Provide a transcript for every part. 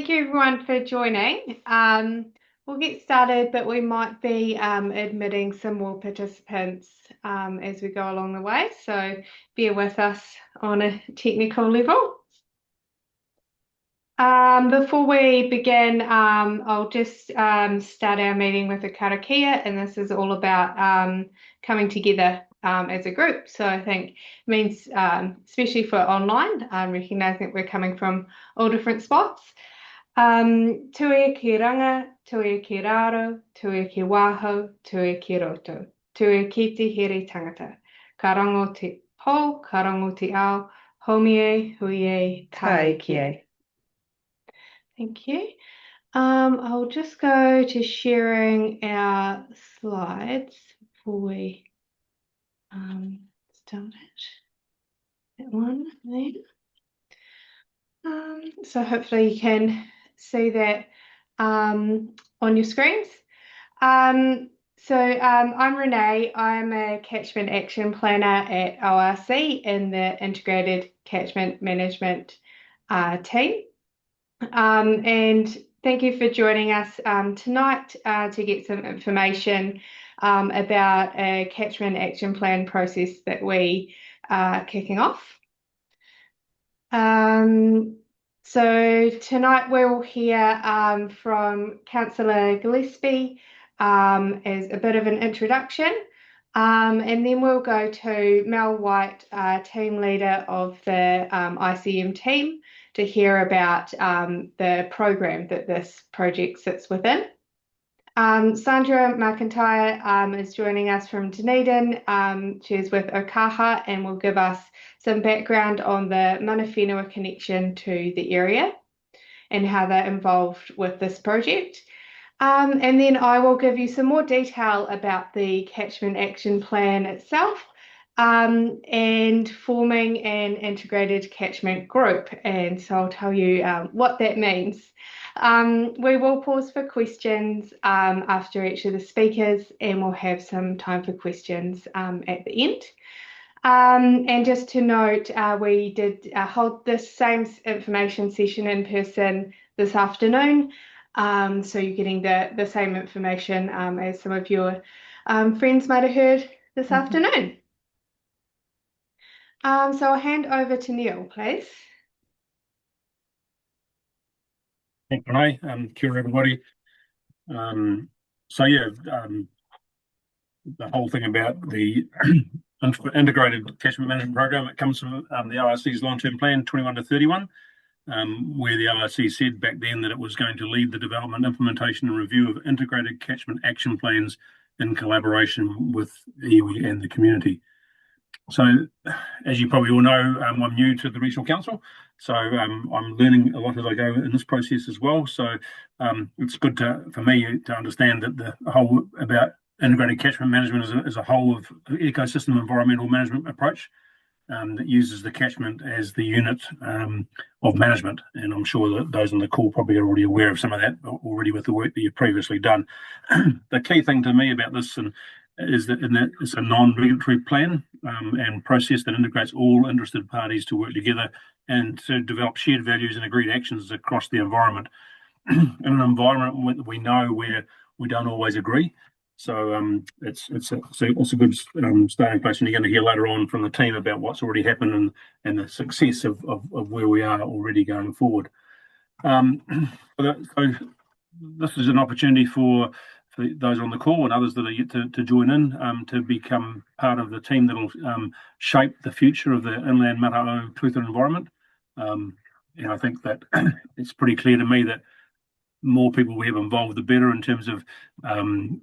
Thank you everyone for joining. We'll get started, but we might be admitting some more participants as we go along the way, so bear with us on a technical level. Before we begin, I'll just start our meeting with a karakia, and this is all about coming together as a group. So I think it means, especially for online, recognising that we're coming from all different spots. Tue ki ranga, tue ki raro, tue ki waho, tue ki roto, tue ki te here tangata. Ka rango te po, ka rango te ao, homie, huie, kai kie. Thank you. I'll just go to sharing our slides before we start it. That one there. So hopefully you can see that on your screens. I'm Renee. I'm a catchment action planner at ORC in the Integrated Catchment Management team. And thank you for joining us tonight to get some information about a catchment action plan process that we are kicking off. So tonight we'll hear from Councillor Gillespie as a bit of an introduction, and then we'll go to Mel White, team leader of the ICM team, to hear about the program that this project sits within. Sandra McIntyre is joining us from Dunedin. She's with Okaha and will give us some background on the mana whenua connection to the area and how they're involved with this project. And then I will give you some more detail about the catchment action plan itself and forming an integrated catchment group. And so I'll tell you what that means. We will pause for questions after each of the speakers, and we'll have some time for questions at the end. And just to note, we did hold this same information session in person this afternoon. So you're getting the same information as some of your friends might have heard this afternoon. So I'll hand over to Neil, please. Thank you, Renee. Kia ora, everybody. The whole thing about the integrated catchment management program, it comes from the ORC's long-term plan 21 to 31, where the ORC said back then that it was going to lead the development, implementation and review of integrated catchment action plans in collaboration with the iwi and the community. So, as you probably all know, I'm new to the Regional Council, so I'm learning a lot as I go in this process as well. So it's good for me to understand that the whole about integrated catchment management is a whole of ecosystem environmental management approach that uses the catchment as the unit of management. And I'm sure that those on the call probably are already aware of some of that already with the work that you've previously done. The key thing to me about this is that it's a non-regulatory plan and process that integrates all interested parties to work together and to develop shared values and agreed actions across the environment. In an environment we know where we don't always agree. So it's a good starting place, and you're going to hear later on from the team about what's already happened and the success of where we are already going forward. So this is an opportunity for those on the call and others that are yet to join in to become part of the team that will shape the future of the inland Mata'o Clutha environment. And I think that it's pretty clear to me that more people we have involved, the better in terms of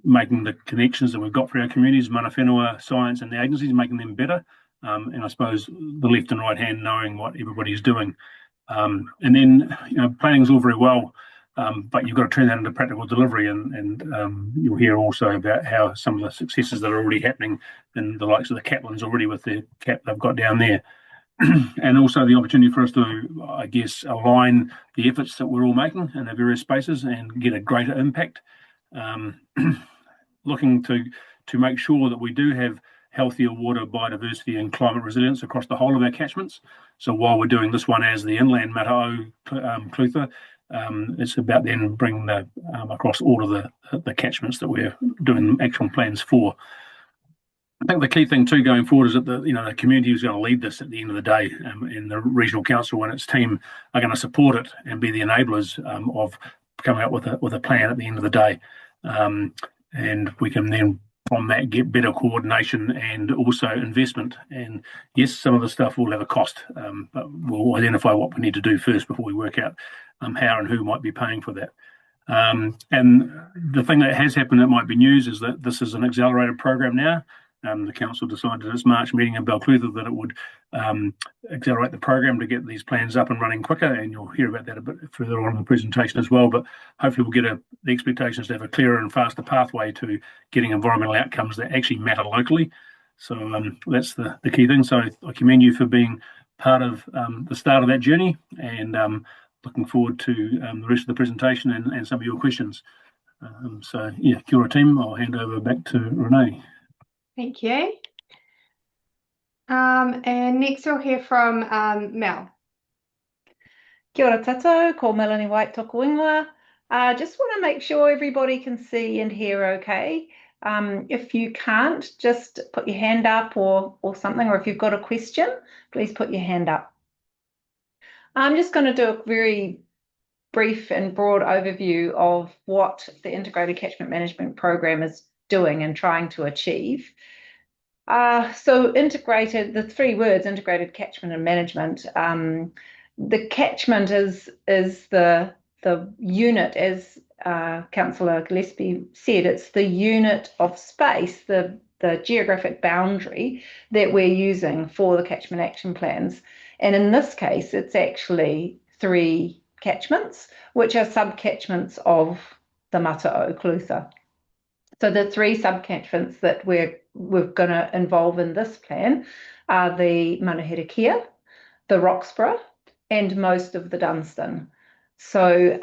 making the connections that we've got for our communities, mana whenua, science and the agencies, making them better. And I suppose the left and right hand knowing what everybody's doing. And then, planning is all very well, but you've got to turn that into practical delivery, and you'll hear also about how some of the successes that are already happening in the likes of the Caplins already with the cap they've got down there. And also the opportunity for us to, I guess, align the efforts that we're all making in the various spaces and get a greater impact. Looking to make sure that we do have healthier water, biodiversity and climate resilience across the whole of our catchments. So while we're doing this one as the inland Mata'o Clutha, It's about then bringing the across all of the catchments that we're doing action plans for. I think the key thing too going forward is that the community is going to lead this at the end of the day, and the regional council and its team are going to support it and be the enablers of coming up with a plan at the end of the day, and we can then from that get better coordination and also investment. And yes, some of the stuff will have a cost, but we'll identify what we need to do first before we work out how and who might be paying for that. And the thing that has happened that might be news is that this is an accelerated program now. The council decided at its March meeting in Clutha that it would accelerate the program to get these plans up and running quicker, and you'll hear about that a bit further on in the presentation as well. But hopefully we'll get the expectations to have a clearer and faster pathway to getting environmental outcomes that actually matter locally. So that's the key thing. So I commend you for being part of the start of that journey, and looking forward to the rest of the presentation and some of your questions. So yeah, kia ora team, I'll hand over back to Renee. Thank you. And next we'll hear from Mel. Kia ora tātou, ko Melanie White tōku whenua. Just want to make sure everybody can see and hear okay. If you can't, just put your hand up or something, or if you've got a question, please put your hand up. I'm just going to do a very brief and broad overview of what the Integrated Catchment Management Program is doing and trying to achieve. So integrated, the three words, integrated catchment and management. The catchment is the unit, as Councillor Gillespie said, it's the unit of space, the geographic boundary that we're using for the catchment action plans. And in this case, it's actually 3 catchments, which are sub-catchments of the Mata'o, Clutha. So the 3 sub-catchments that we're going to involve in this plan are the Manuherekia, the Roxburgh, and most of the Dunstan. So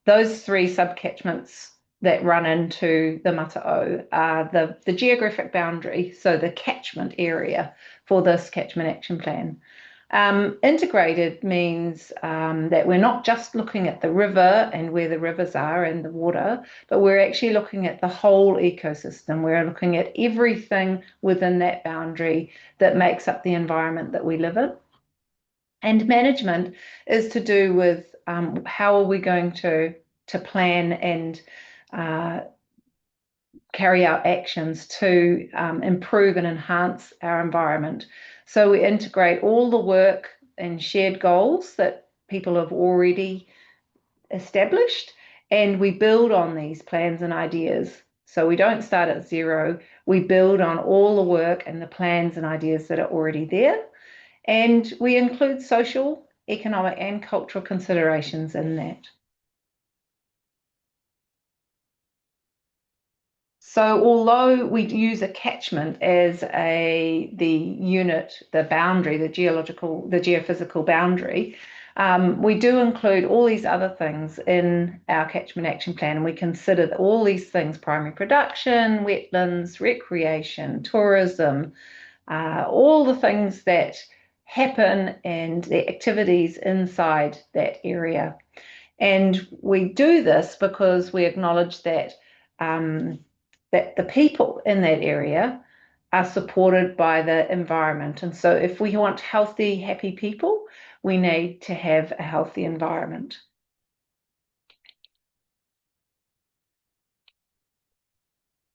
those 3 sub-catchments that run into the Mata'o are the geographic boundary, so the catchment area for this catchment action plan. Integrated means that we're not just looking at the river and where the rivers are and the water, but we're actually looking at the whole ecosystem. We're looking at everything within that boundary that makes up the environment that we live in. And management is to do with how are we going to plan and carry out actions to improve and enhance our environment. So we integrate all the work and shared goals that people have already established, and we build on these plans and ideas. So we don't start at zero, we build on all the work and the plans and ideas that are already there. And we include social, economic, and cultural considerations in that. So although we use a catchment as the unit, the boundary, the geophysical boundary, we do include all these other things in our catchment action plan, and we consider all these things: primary production, wetlands, recreation, tourism, all the things that happen and the activities inside that area. And we do this because we acknowledge that that the people in that area are supported by the environment. And so if we want healthy, happy people, we need to have a healthy environment.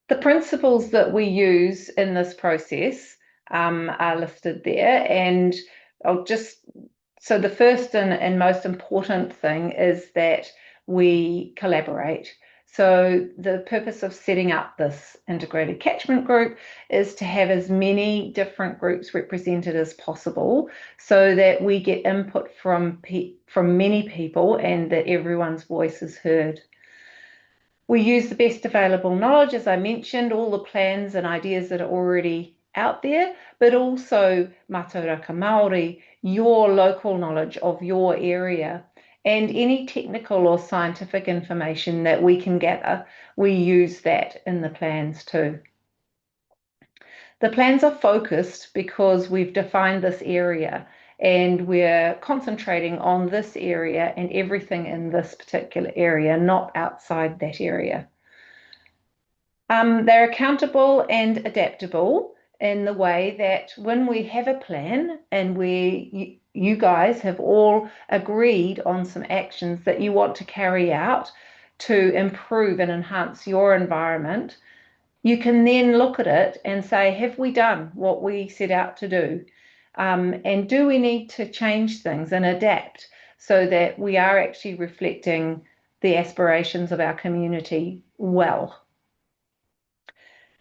The principles that we use in this process are listed there, and so the first and most important thing is that we collaborate. So the purpose of setting up this integrated catchment group is to have as many different groups represented as possible, so that we get input from many people and that everyone's voice is heard. We use the best available knowledge, as I mentioned, all the plans and ideas that are already out there, but also Mātauraka Māori, your local knowledge of your area, and any technical or scientific information that we can gather, we use that in the plans too. The plans are focused because we've defined this area and we're concentrating on this area and everything in this particular area, not outside that area. They're accountable and adaptable in the way that when we have a plan and you guys have all agreed on some actions that you want to carry out to improve and enhance your environment, you can then look at it and say, have we done what we set out to do? And do we need to change things and adapt so that we are actually reflecting the aspirations of our community well?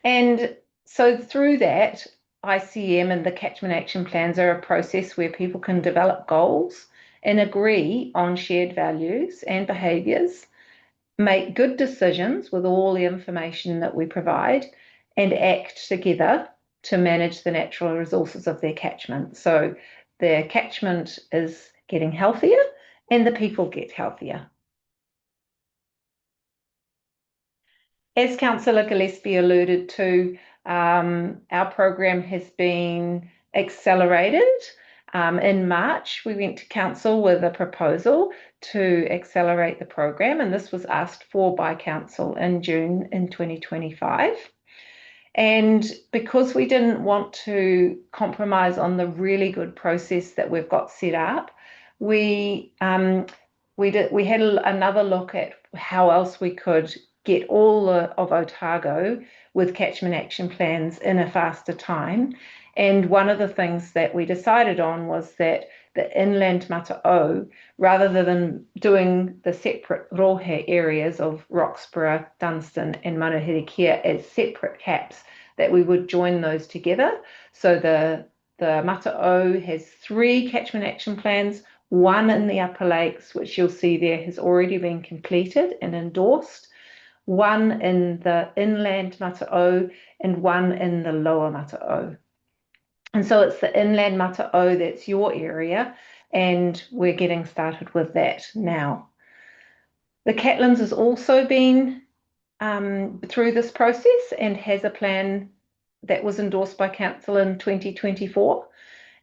And so through that, ICM and the catchment action plans are a process where people can develop goals and agree on shared values and behaviours, make good decisions with all the information that we provide, and act together to manage the natural resources of their catchment. So their catchment is getting healthier and the people get healthier. As Councillor Gillespie alluded to, our program has been accelerated. In March, we went to Council with a proposal to accelerate the program, and this was asked for by Council in June in 2025. And because we didn't want to compromise on the really good process that we've got set up, we had another look at how else we could get all of Otago with catchment action plans in a faster time. And one of the things that we decided on was that the inland Mata'o, rather than doing the separate rohe areas of Roxburgh, Dunstan and Manuherekia as separate caps, that we would join those together. So the Mata'o has 3 catchment action plans, one in the Upper Lakes, which you'll see there has already been completed and endorsed, one in the inland Mata'o and one in the lower Mata'o. And so it's the inland Mata'o that's your area, and we're getting started with that now. The Catlins has also been through this process and has a plan that was endorsed by Council in 2024,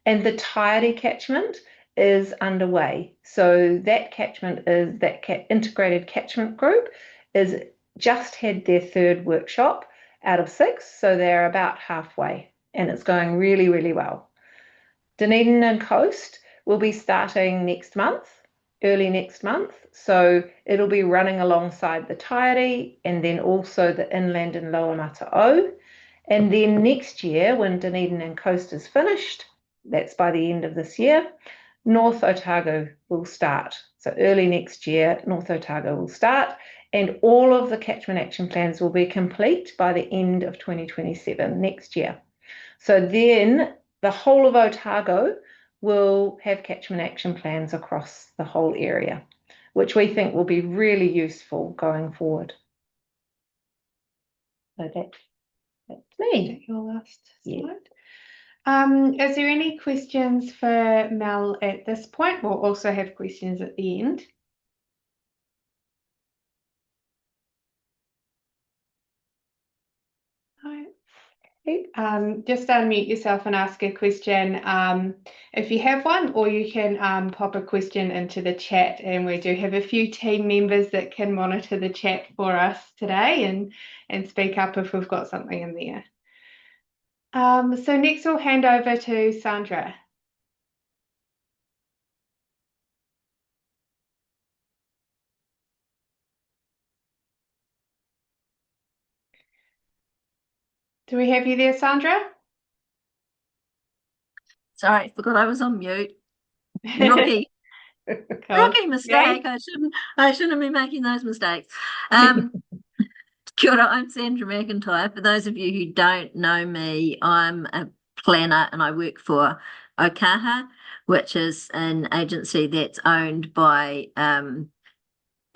and the Taieri catchment is underway. So that catchment is integrated catchment group is just had their 3rd workshop out of 6, so they're about halfway, and it's going really, really well. Dunedin and Coast will be starting next month, early next month, so it'll be running alongside the Taieri and then also the inland and lower Mata'o. And then next year, when Dunedin and Coast is finished, that's by the end of this year, North Otago will start. So early next year, North Otago will start, and all of the catchment action plans will be complete by the end of 2027, next year. So then the whole of Otago will have catchment action plans across the whole area, which we think will be really useful going forward. So that's me. Your last slide. Is there any questions for Mel at this point? We'll also have questions at the end. Just unmute yourself and ask a question if you have one, or you can pop a question into the chat, and we do have a few team members that can monitor the chat for us today and speak up if we've got something in there. So next we'll hand over to Sandra. Do we have you there, Sandra? Sorry, forgot I was on mute. Rookie. Rookie mistake. Yay. I shouldn't be making those mistakes. Kia ora, I'm Sandra McIntyre. For those of you who don't know me, I'm a planner and I work for Okaha, which is an agency that's owned by the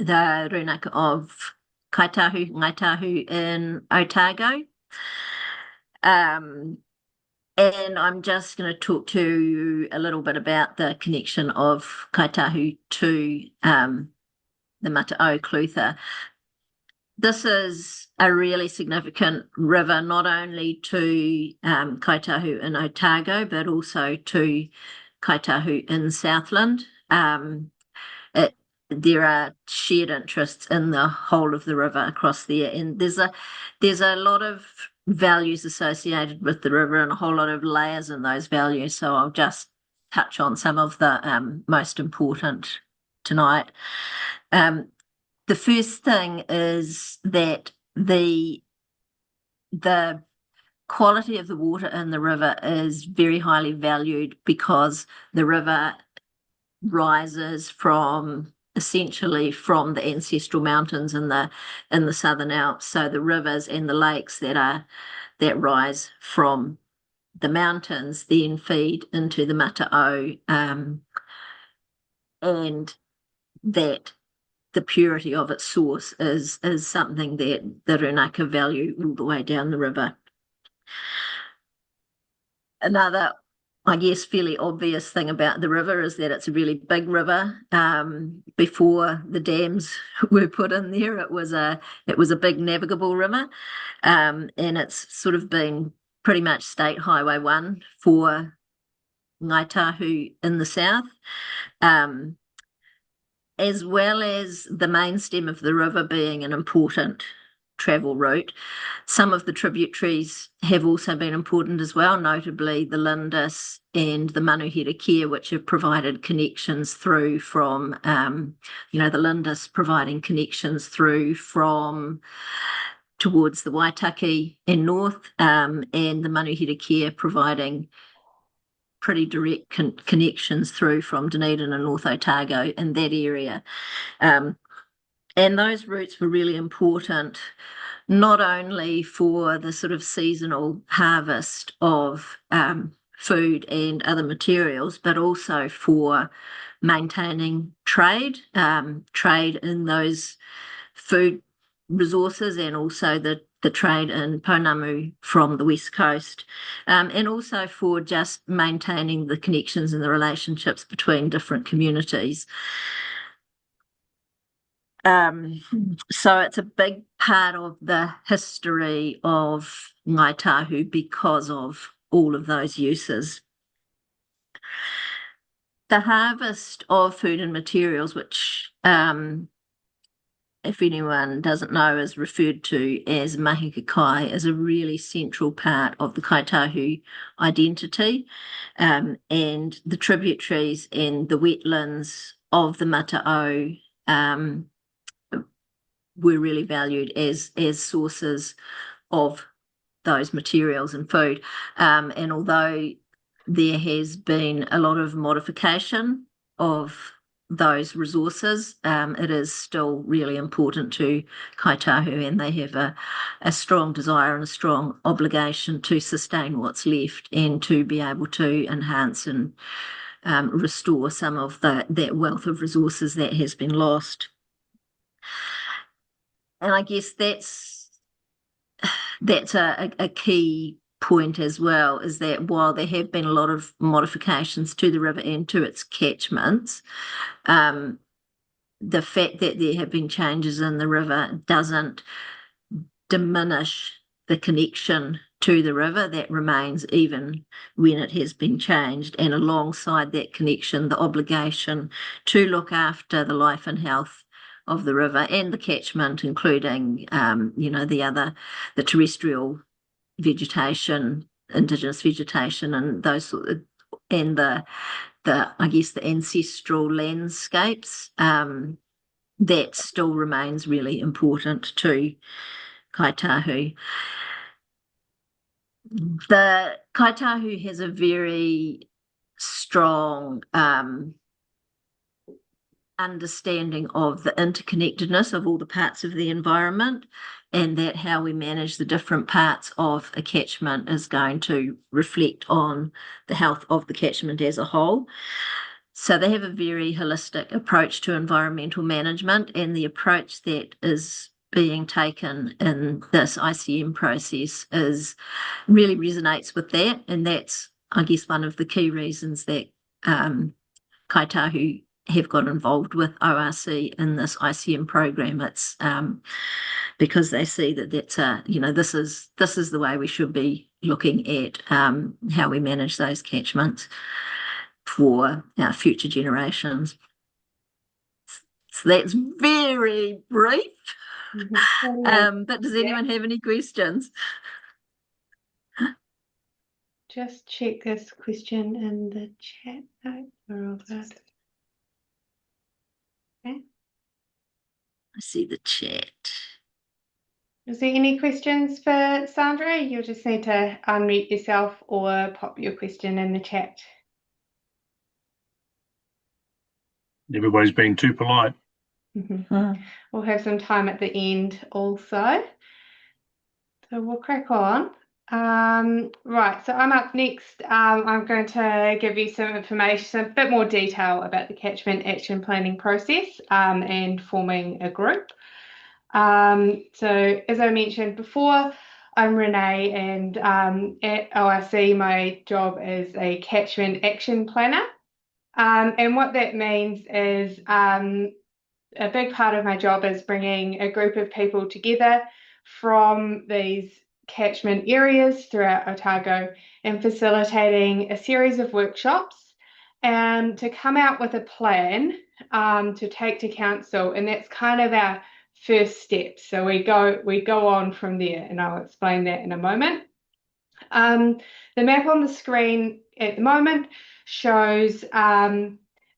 Runaka of Kaitahu, Ngaitahu in Otago. And I'm just going to talk to you a little bit about the connection of Kaitahu to the Mata'o Clutha. This is a really significant river, not only to Kaitahu in Otago, but also to kaitahu in Southland. There are shared interests in the whole of the river across there, and there's a lot of values associated with the river and a whole lot of layers in those values. So I'll just touch on some of the most important tonight. The first thing is that the quality of the water in the river is very highly valued because the river rises essentially from the ancestral mountains in the Southern Alps. So the rivers and the lakes that rise from the mountains then feed into the Mata'o, and that the purity of its source is something that the Rūnaka value all the way down the river. Another, I guess, fairly obvious thing about the river is that it's a really big river. Before the dams were put in there, it was a big navigable river, and it's sort of been pretty much State Highway 1 for Ngāi Tahu in the south, as well as the main stem of the river being an important travel route. Some of the tributaries have also been important as well, notably the Lindis and the Manuherekia, which have provided connections through from, the Lindis providing connections through from towards the Waitaki and north, and the Manuherekia providing pretty direct connections through from Dunedin and North Otago in that area. And those routes were really important, not only for the sort of seasonal harvest of food and other materials, but also for maintaining trade in those food resources, and also the trade in pounamu from the west coast, and also for just maintaining the connections and the relationships between different communities. So it's a big part of the history of Ngāi Tahu because of all of those uses. The harvest of food and materials, which, if anyone doesn't know, is referred to as mahi kai, is a really central part of the Ngāi Tahu identity, and the tributaries and the wetlands of the Mata'o were really valued as sources of those materials and food. And although there has been a lot of modification of those resources, it is still really important to Ngāi Tahu, and they have a strong desire and a strong obligation to sustain what's left and to be able to enhance and restore some of that wealth of resources that has been lost. And I guess that's a key point as well, is that while there have been a lot of modifications to the river and to its catchments, the fact that there have been changes in the river doesn't diminish the connection to the river. That remains even when it has been changed, and alongside that connection, the obligation to look after the life and health of the river and the catchment, including the terrestrial vegetation, indigenous vegetation, and those and the I guess the ancestral landscapes, that still remains really important to Ngāi Tahu. The Ngāi Tahu has a very strong understanding of the interconnectedness of all the parts of the environment, and that how we manage the different parts of a catchment is going to reflect on the health of the catchment as a whole. So they have a very holistic approach to environmental management, and the approach that is being taken in this ICM process really resonates with that, and that's, I guess, one of the key reasons that Ngāi Tahu have got involved with ORC in this ICM program. It's because they see that that's this is the way we should be looking at how we manage those catchments. for our future generations. So that's very brief. But does anyone have any questions? Just check this question in the chat. No, we're all good. Okay. I see the chat. Is there any questions for Sandra? You'll just need to unmute yourself or pop your question in the chat. Everybody's being too polite. We'll have some time at the end also. So we'll crack on. Right, so I'm up next. I'm going to give you some information, a bit more detail about the catchment action planning process and forming a group. So as I mentioned before, I'm Renee, and at ORC my job is a catchment action planner. And what that means is a big part of my job is bringing a group of people together from these catchment areas throughout Otago and facilitating a series of workshops and to come out with a plan to take to council, and that's kind of our first step. So we go on from there, and I'll explain that in a moment. The map on the screen at the moment shows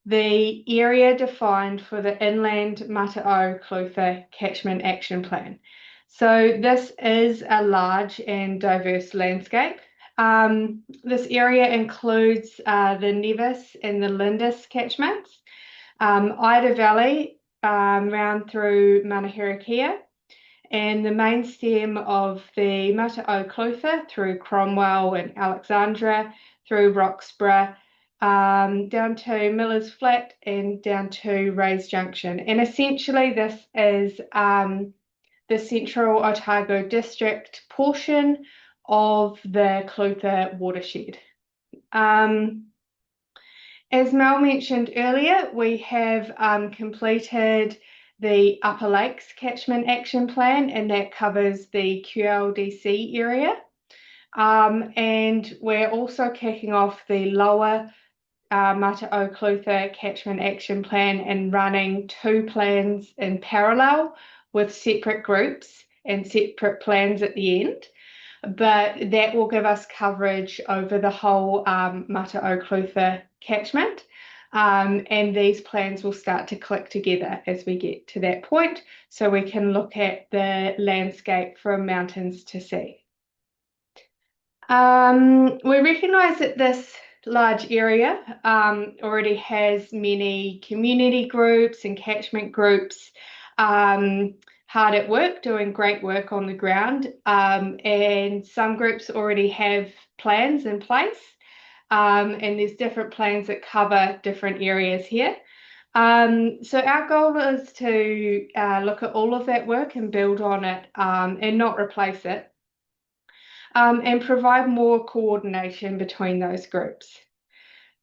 the area defined for the Inland Mata'o Clutha Catchment Action Plan. So this is a large and diverse landscape. This area includes the Nevis and the Lindis catchments, Ida Valley round through Manuherekia, and the main stem of the Mata'o Clutha through Cromwell and Alexandra, through Roxburgh, down to Miller's Flat and down to Rays Junction. And essentially this is the central Otago district portion of the Clutha watershed. As Mel mentioned earlier, we have completed the Upper Lakes Catchment Action Plan, and that covers the QLDC area. And we're also kicking off the Lower Mata'o Clutha Catchment Action Plan and running 2 plans in parallel with separate groups and separate plans at the end. But that will give us coverage over the whole Mata'o Clutha catchment. And these plans will start to click together as we get to that point, so we can look at the landscape from mountains to sea. We recognise that this large area already has many community groups and catchment groups hard at work, doing great work on the ground, and some groups already have plans in place. And there's different plans that cover different areas here. So our goal is to look at all of that work and build on it and not replace it, and provide more coordination between those groups.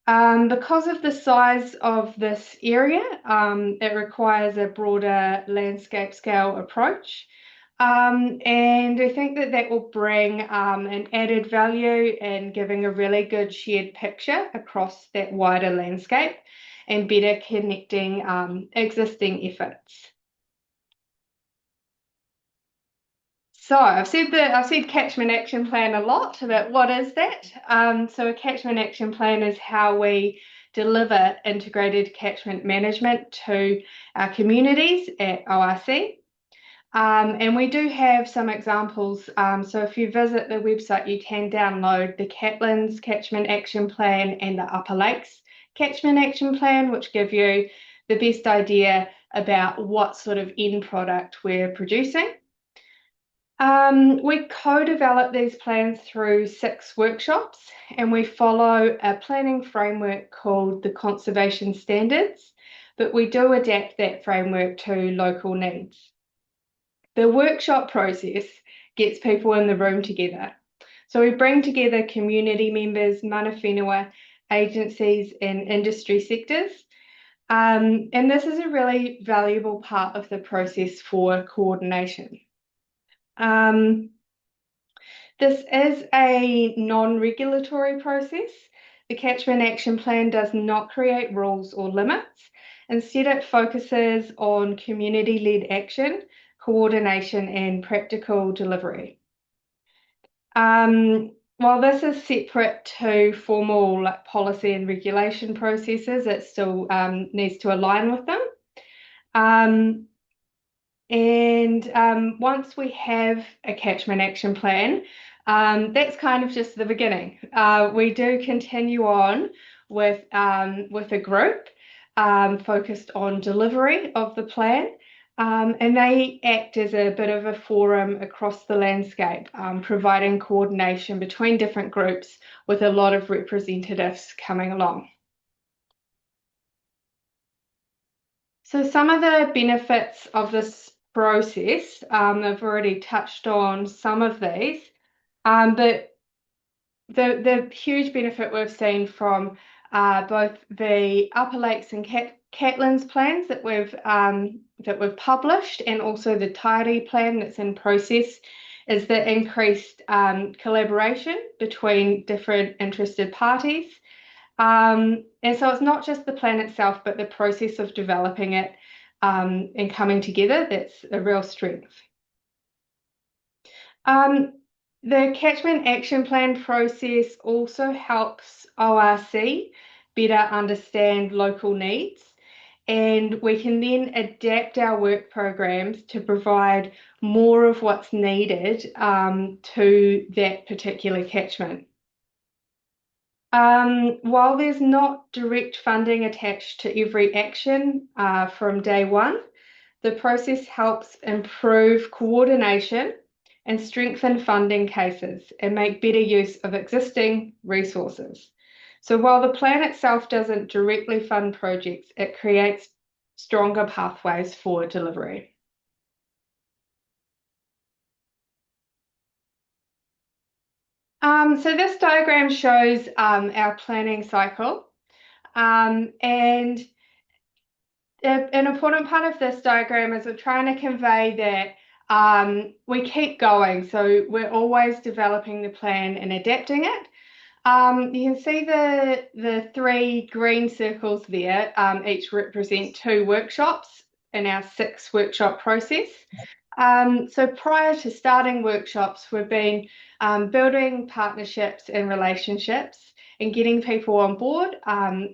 Because of the size of this area, it requires a broader landscape scale approach. And I think that that will bring an added value in giving a really good shared picture across that wider landscape and better connecting existing efforts. So I've said catchment action plan a lot, but what is that? So a catchment action plan is how we deliver integrated catchment management to our communities at ORC. And we do have some examples. So if you visit the website, you can download the Catlins Catchment Action Plan and the Upper Lakes Catchment Action Plan, which give you the best idea about what sort of end product we're producing. We co-develop these plans through 6 workshops, and we follow a planning framework called the Conservation Standards, but we do adapt that framework to local needs. The workshop process gets people in the room together. So we bring together community members, mana whenua, agencies and industry sectors. And this is a really valuable part of the process for coordination. This is a non-regulatory process. the Catchment Action Plan does not create rules or limits. Instead, it focuses on community-led action, coordination, and practical delivery. While this is separate to formal policy and regulation processes, it still needs to align with them. Once we have a catchment action plan, that's kind of just the beginning. We do continue on with a group focused on delivery of the plan. And they act as a bit of a forum across the landscape, providing coordination between different groups with a lot of representatives coming along. So some of the benefits of this process, I've already touched on some of these, but the huge benefit we've seen from both the Upper Lakes and Catlins plans that we've published, and also the Tairi plan that's in process, is the increased collaboration between different interested parties. And so it's not just the plan itself, but the process of developing it and coming together that's a real strength. The Catchment Action Plan process also helps ORC better understand local needs, and we can then adapt our work programs to provide more of what's needed to that particular catchment. While there's not direct funding attached to every action from day one, the process helps improve coordination and strengthen funding cases and make better use of existing resources. So while the plan itself doesn't directly fund projects, it creates stronger pathways for delivery. So this diagram shows our planning cycle, and an important part of this diagram is we're trying to convey that we keep going, so we're always developing the plan and adapting it. You can see the 3 green circles there, each represent 2 workshops in our 6 workshop process. So prior to starting workshops, we've been building partnerships and relationships and getting people on board.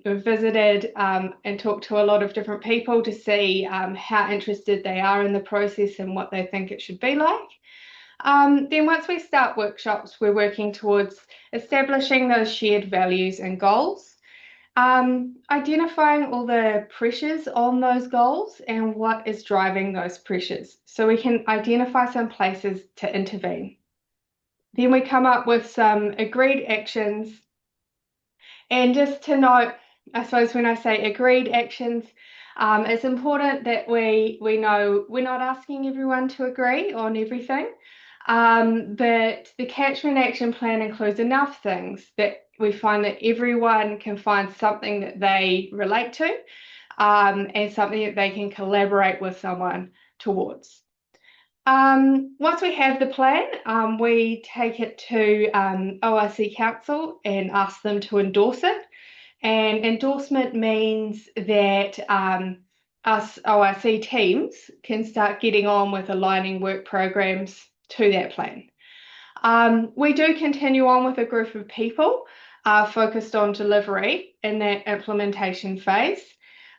We've visited and talked to a lot of different people to see how interested they are in the process and what they think it should be like. Then once we start workshops, we're working towards establishing those shared values and goals. Identifying all the pressures on those goals and what is driving those pressures, so we can identify some places to intervene. Then we come up with some agreed actions. And just to note, I suppose when I say agreed actions, it's important that we know we're not asking everyone to agree on everything, but the Catchment Action Plan includes enough things that we find that everyone can find something that they relate to, and something that they can collaborate with someone towards. Once we have the plan, we take it to ORC Council and ask them to endorse it. And endorsement means that us ORC teams can start getting on with aligning work programs to that plan. We do continue on with a group of people focused on delivery in that implementation phase.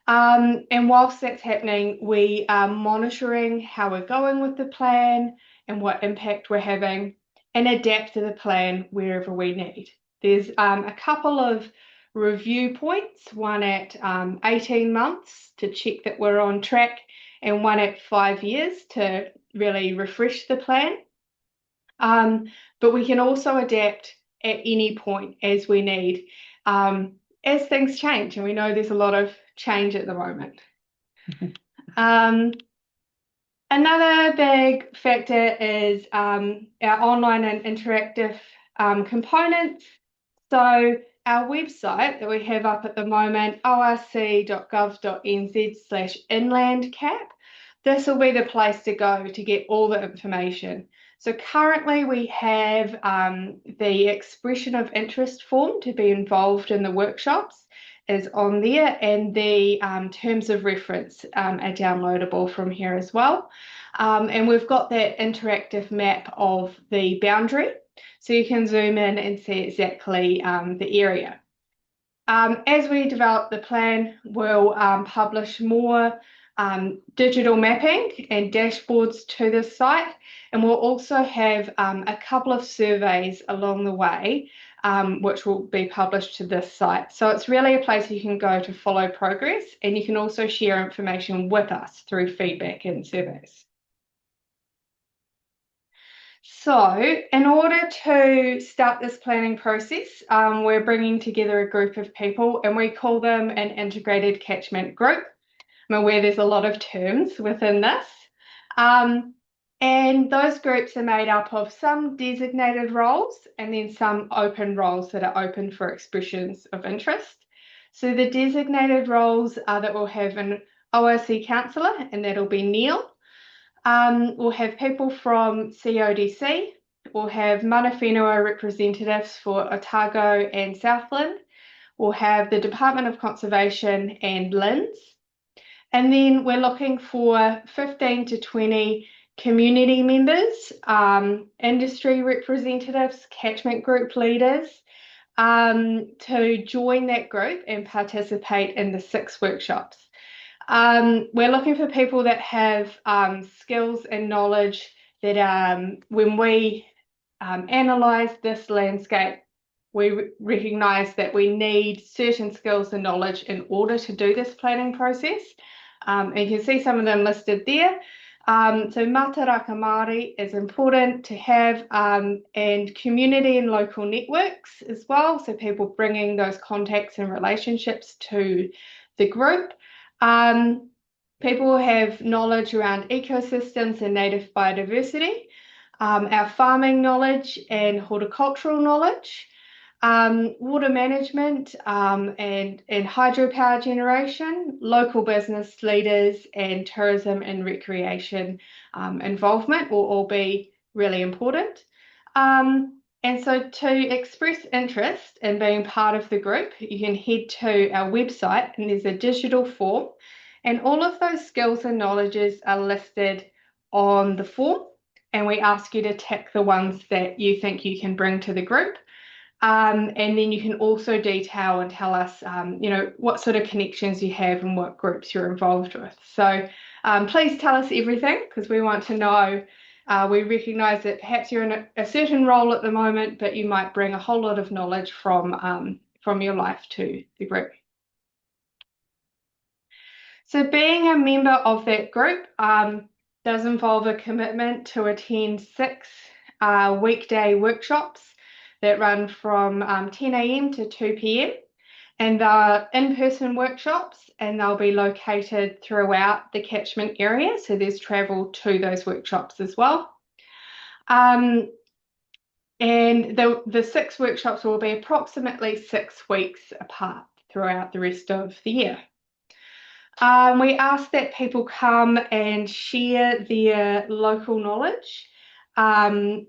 And whilst that's happening, we are monitoring how we're going with the plan and what impact we're having, and adapt to the plan wherever we need. There's a couple of review points, one at 18 months to check that we're on track, and one at 5 years to really refresh the plan. But we can also adapt at any point as we need, as things change, and we know there's a lot of change at the moment. Another big factor is our online and interactive components. So our website that we have up at the moment, orc.gov.nz/inlandcap, this will be the place to go to get all the information. So currently we have the expression of interest form to be involved in the workshops is on there, and the terms of reference are downloadable from here as well. And we've got that interactive map of the boundary, so you can zoom in and see exactly the area. As we develop the plan, we'll publish more digital mapping and dashboards to the site, and we'll also have a couple of surveys along the way, which will be published to this site. So it's really a place you can go to follow progress, and you can also share information with us through feedback and surveys. So in order to start this planning process, we're bringing together a group of people, and we call them an integrated catchment group. I'm aware there's a lot of terms within this. And those groups are made up of some designated roles and then some open roles that are open for expressions of interest. So the designated roles are that we'll have an ORC counsellor, and that'll be Neil. We'll have people from CODC. We'll have mana whenua representatives for Otago and Southland. We'll have the Department of Conservation and LINDS. And then we're looking for 15 to 20 community members, industry representatives, catchment group leaders, to join that group and participate in the 6 workshops. We're looking for people that have skills and knowledge that when we analyse this landscape, we recognise that we need certain skills and knowledge in order to do this planning process. And you can see some of them listed there. So mataraka Māori is important to have, and community and local networks as well. So people bringing those contacts and relationships to the group. People have knowledge around ecosystems and native biodiversity, our farming knowledge and horticultural knowledge, water management and hydropower generation, local business leaders, and tourism and recreation involvement will all be really important. And so to express interest in being part of the group, you can head to our website, and there's a digital form, and all of those skills and knowledges are listed on the form, and we ask you to tick the ones that you think you can bring to the group. And then you can also detail and tell us, what sort of connections you have and what groups you're involved with. So please tell us everything, because we want to know. We recognise that perhaps you're in a certain role at the moment, but you might bring a whole lot of knowledge from your life to the group. So being a member of that group does involve a commitment to attend 6 weekday workshops that run from 10 a.m. to 2 p.m. And they're in-person workshops, and they'll be located throughout the catchment area. So there's travel to those workshops as well. And the 6 workshops will be approximately 6 weeks apart throughout the rest of the year. We ask that people come and share their local knowledge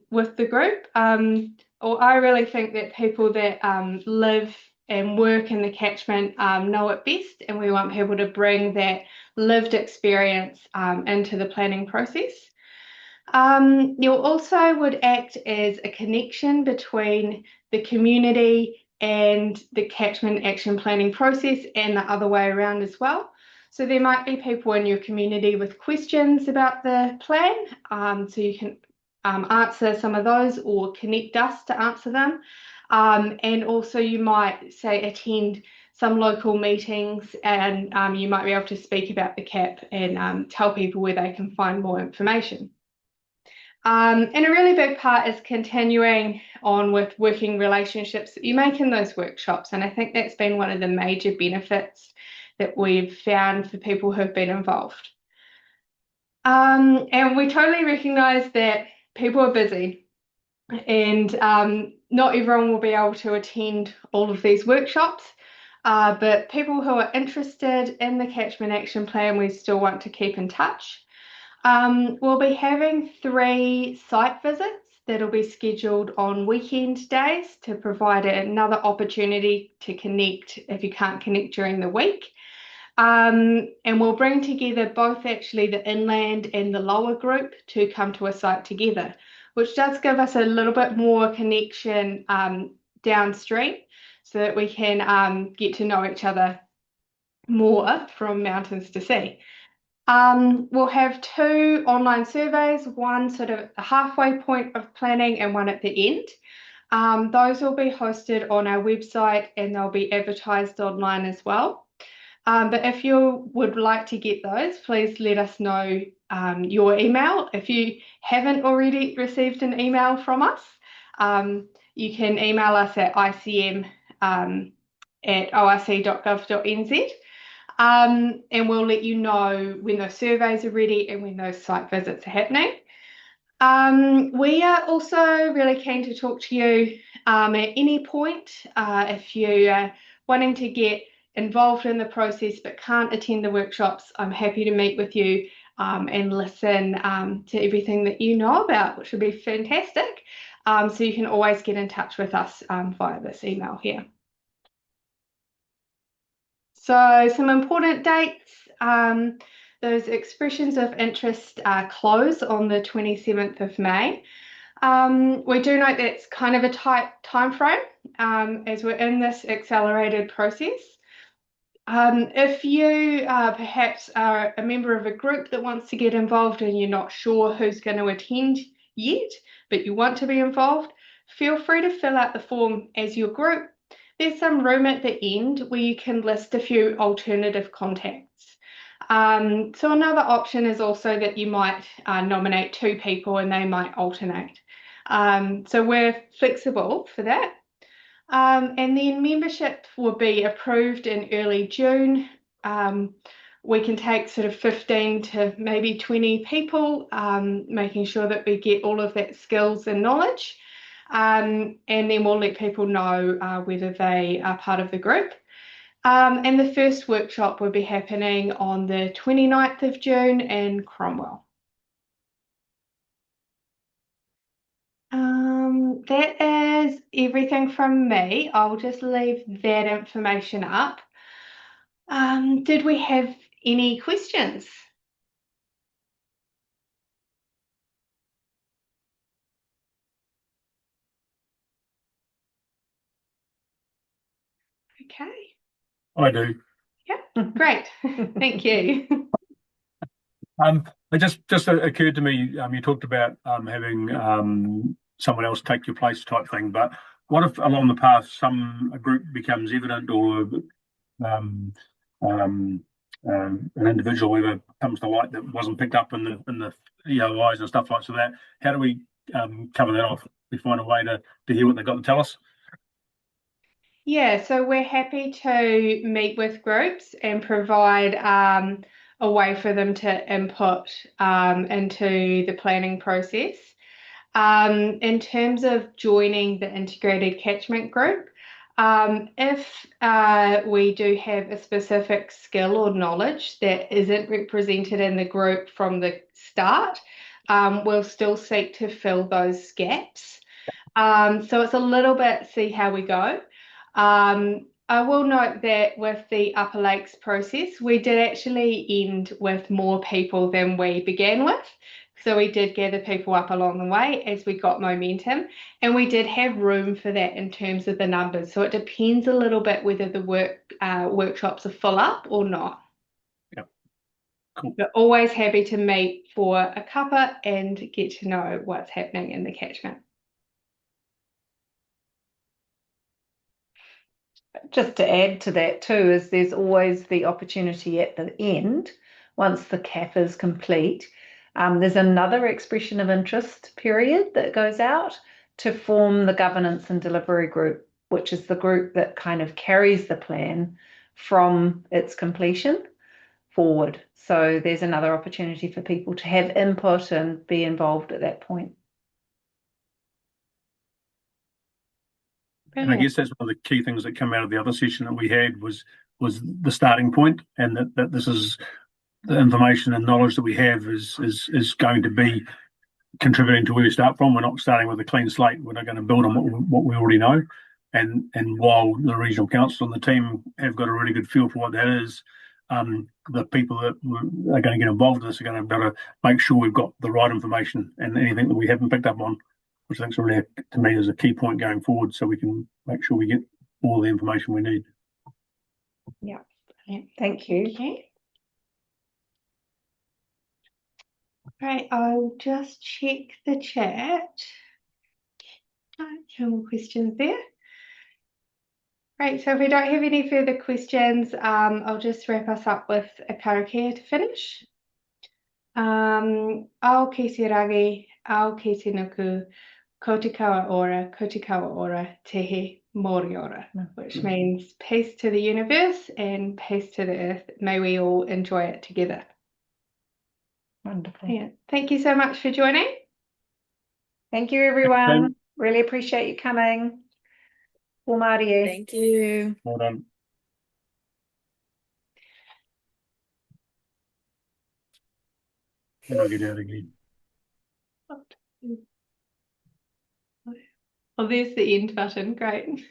with the group. I really think that people that live and work in the catchment know it best, and we want people to bring that lived experience into the planning process. You also would act as a connection between the community and the catchment action planning process, and the other way around as well. So there might be people in your community with questions about the plan, so you can answer some of those or connect us to answer them. And also you might, say, attend some local meetings, and you might be able to speak about the CAP and tell people where they can find more information. And a really big part is continuing on with working relationships that you make in those workshops. And I think that's been one of the major benefits that we've found for people who have been involved. And we totally recognise that people are busy, and not everyone will be able to attend all of these workshops, but people who are interested in the Catchment Action Plan, we still want to keep in touch. We'll be having 3 site visits that'll be scheduled on weekend days to provide another opportunity to connect if you can't connect during the week. And we'll bring together both actually the inland and the lower group to come to a site together, which does give us a little bit more connection downstream so that we can get to know each other more from mountains to sea. We'll have 2 online surveys, one sort of a halfway point of planning and one at the end. Those will be hosted on our website and they'll be advertised online as well. But if you would like to get those, please let us know your email. If you haven't already received an email from us, you can email us at icm@orc.gov.nz. And we'll let you know when those surveys are ready and when those site visits are happening. We are also really keen to talk to you at any point. If you are wanting to get involved in the process but can't attend the workshops, I'm happy to meet with you and listen to everything that you know about, which would be fantastic. So you can always get in touch with us via this email here. So some important dates, those expressions of interest close on the 27th of May. We do note that's kind of a tight time frame as we're in this accelerated process. If you perhaps are a member of a group that wants to get involved and you're not sure who's going to attend yet, but you want to be involved, feel free to fill out the form as your group. There's some room at the end where you can list a few alternative contacts. So another option is also that you might nominate 2 people and they might alternate. So we're flexible for that. And then membership will be approved in early June. We can take sort of 15 to maybe 20 people, making sure that we get all of that skills and knowledge. And then we'll let people know whether they are part of the group. And the first workshop will be happening on the 29th of June in Cromwell. That is everything from me. I'll just leave that information up. Did we have any questions? Okay. I do. Yeah, great. Thank you. It just occurred to me, you talked about having someone else take your place type thing, but what if along the path a group becomes evident or an individual ever comes to light that wasn't picked up in the EOIs and stuff like that? How do we cover that off? We find a way to hear what they've got to tell us? Yeah, so we're happy to meet with groups and provide a way for them to input into the planning process. In terms of joining the integrated catchment group, if we do have a specific skill or knowledge that isn't represented in the group from the start, we'll still seek to fill those gaps. So it's a little bit see how we go. I will note that with the Upper Lakes process, we did actually end with more people than we began with. So we did gather people up along the way as we got momentum, and we did have room for that in terms of the numbers. So it depends a little bit whether the workshops are full up or not. Yeah, cool. We're always happy to meet for a cuppa and get to know what's happening in the catchment. Just to add to that too, is there's always the opportunity at the end, once the cap is complete, there's another expression of interest period that goes out to form the governance and delivery group, which is the group that kind of carries the plan from its completion forward. So there's another opportunity for people to have input and be involved at that point. And I guess that's one of the key things that come out of the other session that we had was the starting point, and that this is the information and knowledge that we have is going to be contributing to where we start from. We're not starting with a clean slate. We're not going to build on what we already know. And while the regional council and the team have got a really good feel for what that is, the people that are going to get involved in this are going to be able to make sure we've got the right information and anything that we haven't picked up on, which I think is really, to me, is a key point going forward, so we can make sure we get all the information we need. Yeah, thank you. Okay. Right, I'll just check the chat. No more questions there. Right, so if we don't have any further questions, I'll just wrap us up with a karakia to finish. Ao ki te rangi, ao ki te nuku, ko te kawa ora, tehe mori ora, which means peace to the universe and peace to the earth. May we all enjoy it together. Wonderful. Yeah. Thank you so much for joining. Thank you, everyone. Really appreciate you coming. Ko Māori e. Thank you. Well done. And I'll get out again. Oh, there's the end button. Great.